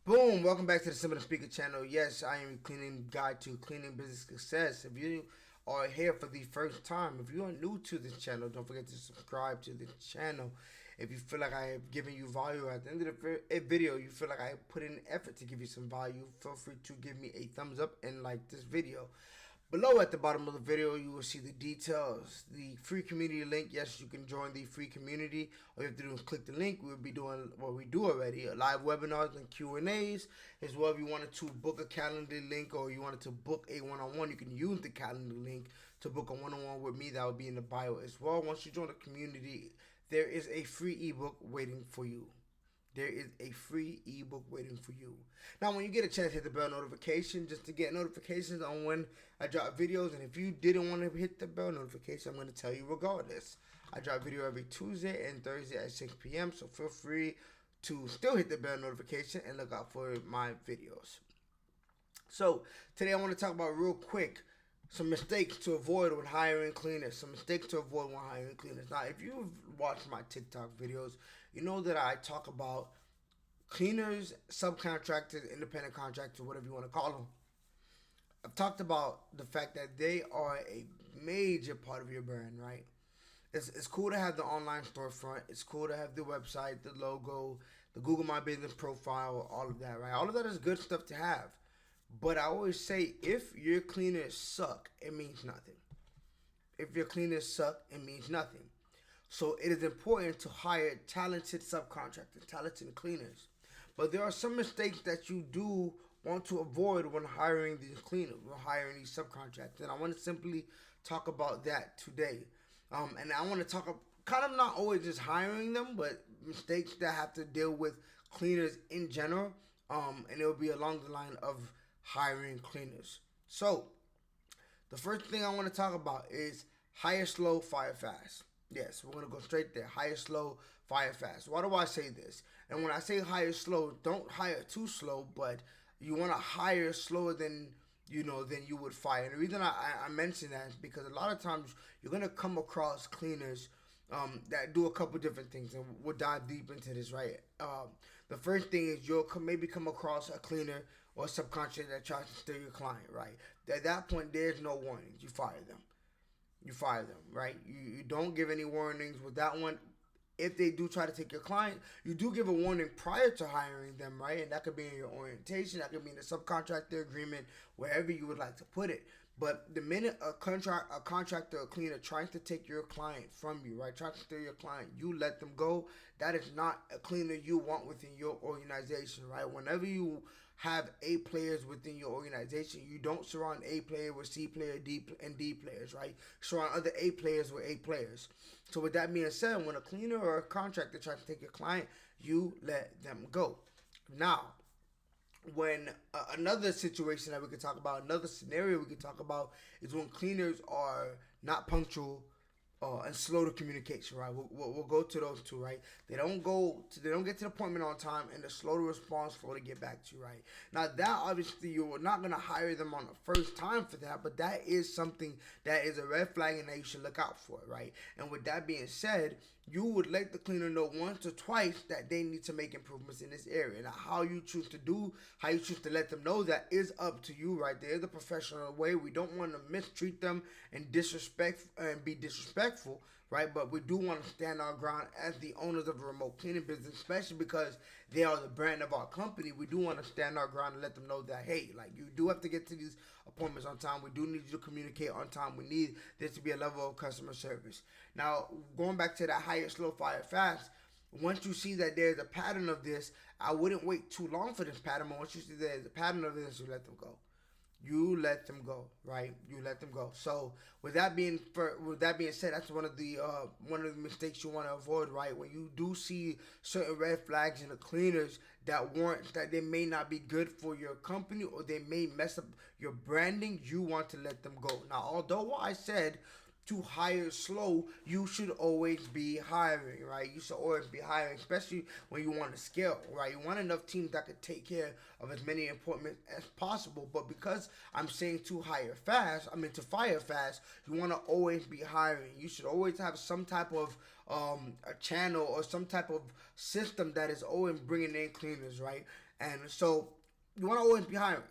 Boom! Welcome back to the Simple Speaker channel. Yes, I am your cleaning guide to cleaning business success. If you are here for the first time, if you are new to this channel, don't forget to subscribe to the channel. If you feel like I have given you value at the end of the video, you feel like I put in effort to give you some value, feel free to give me a thumbs up and like this video. Below at the bottom of the video, you will see the details, the free community link. Yes, you can join the free community. All you have to do is click the link. We'll be doing what we do already, live webinars and Q&As as well. If you wanted to book a calendar link or you wanted to book a one-on-one, you can use the calendar link to book a one-on-one with me. That will be in the bio as well. Once you join the community, there is a free ebook waiting for you. There is a free ebook waiting for you. Now, when you get a chance, hit the bell notification just to get notifications on when I drop videos. And if you didn't want to hit the bell notification, I'm going to tell you regardless. I drop video every Tuesday and Thursday at 6 p.m. So feel free to still hit the bell notification and look out for my videos. So today I want to talk about real quick some mistakes to avoid when hiring cleaners. Some mistakes to avoid when hiring cleaners. Now, if you've watched my TikTok videos, you know that I talk about cleaners, subcontractors, independent contractors, whatever you want to call them. I've talked about the fact that they are a major part of your brand, right? It's cool to have the online storefront. It's cool to have the website, the logo, the Google My Business profile, all of that, right? All of that is good stuff to have. But I always say, if your cleaners suck, it means nothing. If your cleaners suck, it means nothing. So it is important to hire talented subcontractors, talented cleaners. But there are some mistakes that you do want to avoid when hiring these cleaners, when hiring these subcontractors. And I want to simply talk about that today. And I want to talk kind of not always just hiring them, but mistakes that have to deal with cleaners in general. And it will be along the line of hiring cleaners. So the first thing I want to talk about is hire slow, fire fast. Yes, we're going to go straight there. Hire slow, fire fast. Why do I say this? And when I say hire slow, don't hire too slow, but you want to hire slower than than you would fire. And the reason I mention that is because a lot of times you're going to come across cleaners that do a couple different things, and we'll dive deep into this, right? The first thing is you'll maybe come across a cleaner or a subcontractor that tries to steal your client, right? At that point, there's no warnings. You fire them. You fire them, right? You don't give any warnings with that one. If they do try to take your client, you do give a warning prior to hiring them, right? And that could be in your orientation, that could be in the subcontractor agreement, wherever you would like to put it. But the minute a contractor, a cleaner tries to take your client from you, right, trying to steal your client, you let them go. That is not a cleaner you want within your organization, right? Whenever you have A players within your organization, you don't surround A player with C player, D and D players, right? Surround other A players with A players. So with that being said, when a cleaner or a contractor tries to take your client, you let them go. Now, when another situation that we could talk about, another scenario we could talk about is when cleaners are not punctual and slow to communication, right? We'll go to those two, right? They don't get to the appointment on time, and they're slow to respond, slow to get back to you, right? Now that obviously you're not gonna hire them on the first time for that, but that is something that is a red flag and that you should look out for, right? And with that being said, you would let the cleaner know once or twice that they need to make improvements in this area. Now, how you choose to let them know that is up to you, right? There is a professional way. We don't want to mistreat them and be disrespectful, right? But we do want to stand our ground as the owners of a remote cleaning business, especially because they are the brand of our company. We do want to stand our ground and let them know that, hey, like, you do have to get to these appointments on time. We do need you to communicate on time. We need there to be a level of customer service. Now, going back to that hire slow, fire fast, once you see that there's a pattern of this, I wouldn't wait too long for this pattern, but once you see there's a pattern of this, you let them go. You let them go, right? You let them go. So with that being said, that's one of the mistakes you want to avoid, right? When you do see certain red flags in the cleaners that they may not be good for your company, or they may mess up your branding, you want to let them go. Now, although I said to hire slow, you should always be hiring, right? You should always be hiring, especially when you want to scale, right? You want enough teams that could take care of as many appointments as possible. But because I'm saying to fire fast, you want to always be hiring. You should always have some type of a channel or some type of system that is always bringing in cleaners, right? And so you want to always be hiring.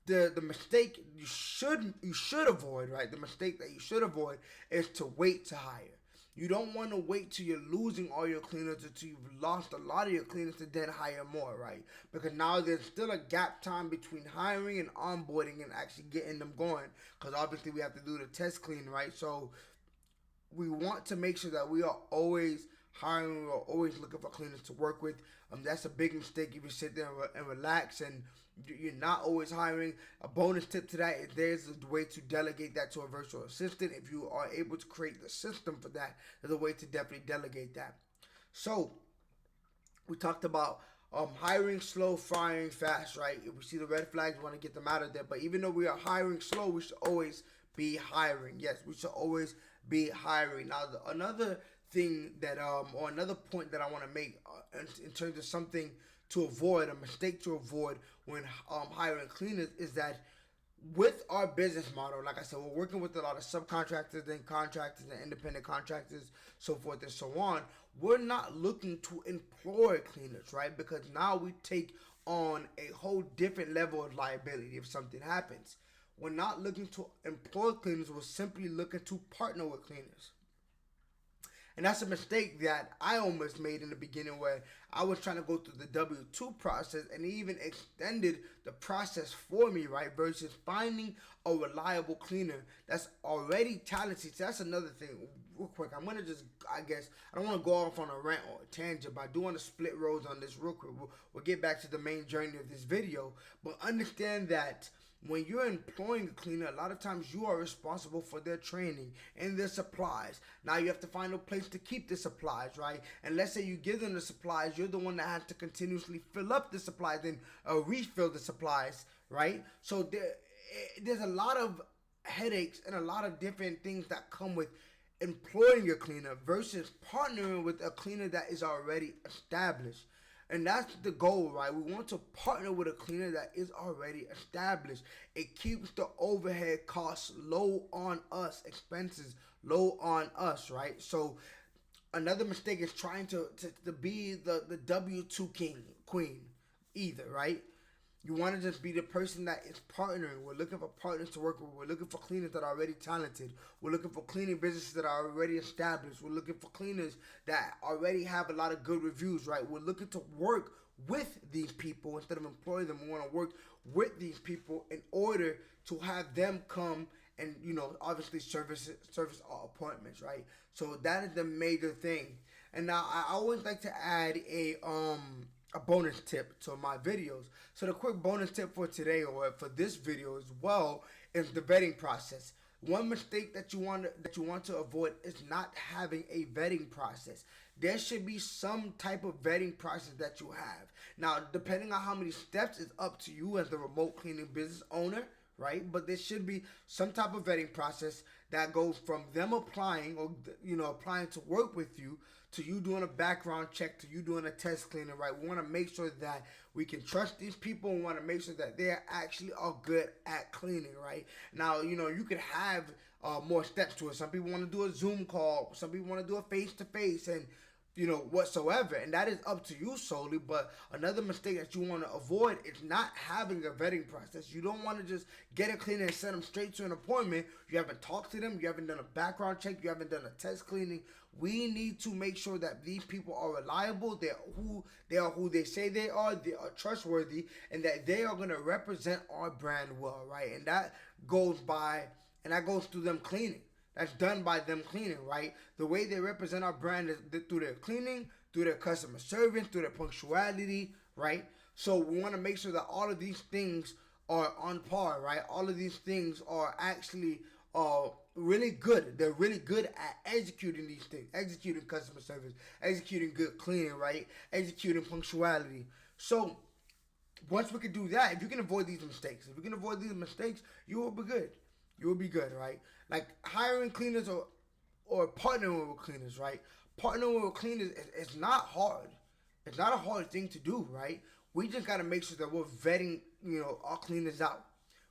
The mistake you should avoid, right? The mistake that you should avoid is to wait to hire. You don't want to wait till you're losing all your cleaners, until you've lost a lot of your cleaners to then hire more, right? Because now there's still a gap time between hiring and onboarding and actually getting them going. Because obviously we have to do the test clean, right? So we want to make sure that we are always hiring, we're always looking for cleaners to work with. That's a big mistake if you sit there and relax and you're not always hiring. A bonus tip to that is there's a way to delegate that to a virtual assistant. If you are able to create the system for that, there's a way to definitely delegate that. So we talked about hiring slow, firing fast, right? If we see the red flags, we want to get them out of there. But even though we are hiring slow, we should always be hiring. Yes, we should always be hiring. Now, another thing that, or another point that I want to make in terms of something to avoid, a mistake to avoid when hiring cleaners, is that with our business model, like I said, we're working with a lot of subcontractors and contractors and independent contractors, so forth and so on. We're not looking to employ cleaners, right? Because now we take on a whole different level of liability if something happens. We're not looking to employ cleaners, we're simply looking to partner with cleaners. And that's a mistake that I almost made in the beginning, where I was trying to go through the W-2 process and it even extended the process for me, right? Versus finding a reliable cleaner that's already talented. So that's another thing. Real quick, I'm going to just, I guess, I don't want to go off on a rant or a tangent, but I do want to split roads on this real quick. We'll get back to the main journey of this video. But understand that when you're employing a cleaner, a lot of times you are responsible for their training and their supplies. Now you have to find a place to keep the supplies, right? And let's say you give them the supplies, you're the one that has to continuously fill up the supplies and refill the supplies, right? So there's a lot of headaches and a lot of different things that come with employing a cleaner versus partnering with a cleaner that is already established. And that's the goal, right? We want to partner with a cleaner that is already established. It keeps the overhead costs low on us, expenses low on us, right? So another mistake is trying to be the W-2 queen either, right? You want to just be the person that is partnering. We're looking for partners to work with. We're looking for cleaners that are already talented. We're looking for cleaning businesses that are already established. We're looking for cleaners that already have a lot of good reviews, right? We're looking to work with these people instead of employing them. We want to work with these people in order to have them come and, obviously service our appointments, right? So that is the major thing. And now I always like to add a bonus tip to my videos. So the quick bonus tip for today, or for this video as well, is the vetting process. One mistake that you want to avoid is not having a vetting process. There should be some type of vetting process that you have. Now, depending on how many steps, is up to you as the remote cleaning business owner, right? But there should be some type of vetting process that goes from them applying, or applying to work with you, to you doing a background check, to you doing a test cleaning, right? We want to make sure that we can trust these people. We want to make sure that they actually are good at cleaning, right? Now, you could have more steps to it. Some people want to do a Zoom call. Some people want to do a face-to-face, and whatsoever, and that is up to you solely. But another mistake that you want to avoid is not having a vetting process. You don't want to just get a cleaner and send them straight to an appointment. You haven't talked to them, you haven't done a background check, you haven't done a test cleaning. We need to make sure that these people are reliable, they are who they say they are trustworthy, and that they are going to represent our brand well, right? And that goes through them cleaning. That's done by them cleaning, right? The way they represent our brand is through their cleaning, through their customer service, through their punctuality, right? So we want to make sure that all of these things are on par, right? All of these things are actually really good. They're really good at executing these things, executing customer service, executing good cleaning, right? Executing punctuality. So once we can do that, if you can avoid these mistakes, you will be good. You will be good, right? Like hiring cleaners or partnering with cleaners, right? Partnering with cleaners is not hard. It's not a hard thing to do, right? We just got to make sure that we're vetting, our cleaners out.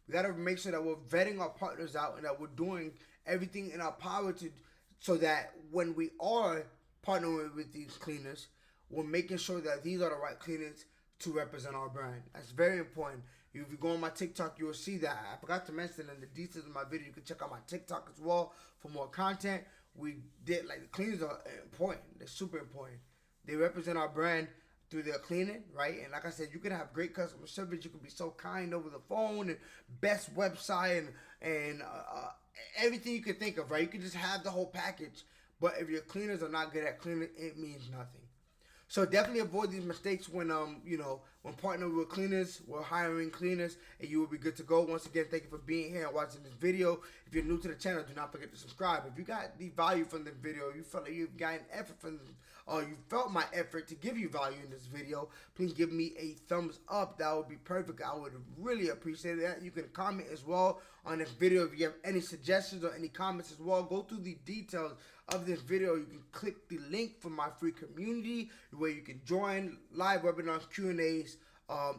We got to make sure that we're vetting our partners out and that we're doing everything in our power so that when we are partnering with these cleaners, we're making sure that these are the right cleaners to represent our brand. That's very important. If you go on my TikTok, you will see that. I forgot to mention in the details of my video, you can check out my TikTok as well for more content. We did, like, the cleaners are important. They're super important. They represent our brand through their cleaning, right? And like I said, you can have great customer service. You can be so kind over the phone, and best website, and everything you can think of, right? You can just have the whole package. But if your cleaners are not good at cleaning, it means nothing. So definitely avoid these mistakes when when partnering with cleaners, we're hiring cleaners, and you will be good to go. Once again, thank you for being here and watching this video. If you're new to the channel, do not forget to subscribe. If you got the value from the video, you felt like you've gotten effort from this, or you felt my effort to give you value in this video, please give me a thumbs up. That would be perfect. I would really appreciate that. You can comment as well on this video if you have any suggestions or any comments as well. Go through the details of this video. You can click the link for my free community where you can join live webinars, Q&As,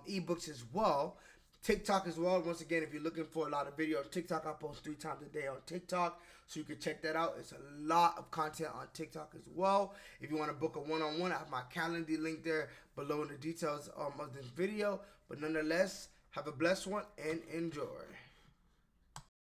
ebooks as well. TikTok as well. Once again, if you're looking for a lot of videos, TikTok, I post 3 times a day on TikTok, so you can check that out. It's a lot of content on TikTok as well. If you want to book a one-on-one, I have my calendar link there below in the details of this video. But nonetheless, have a blessed one and enjoy.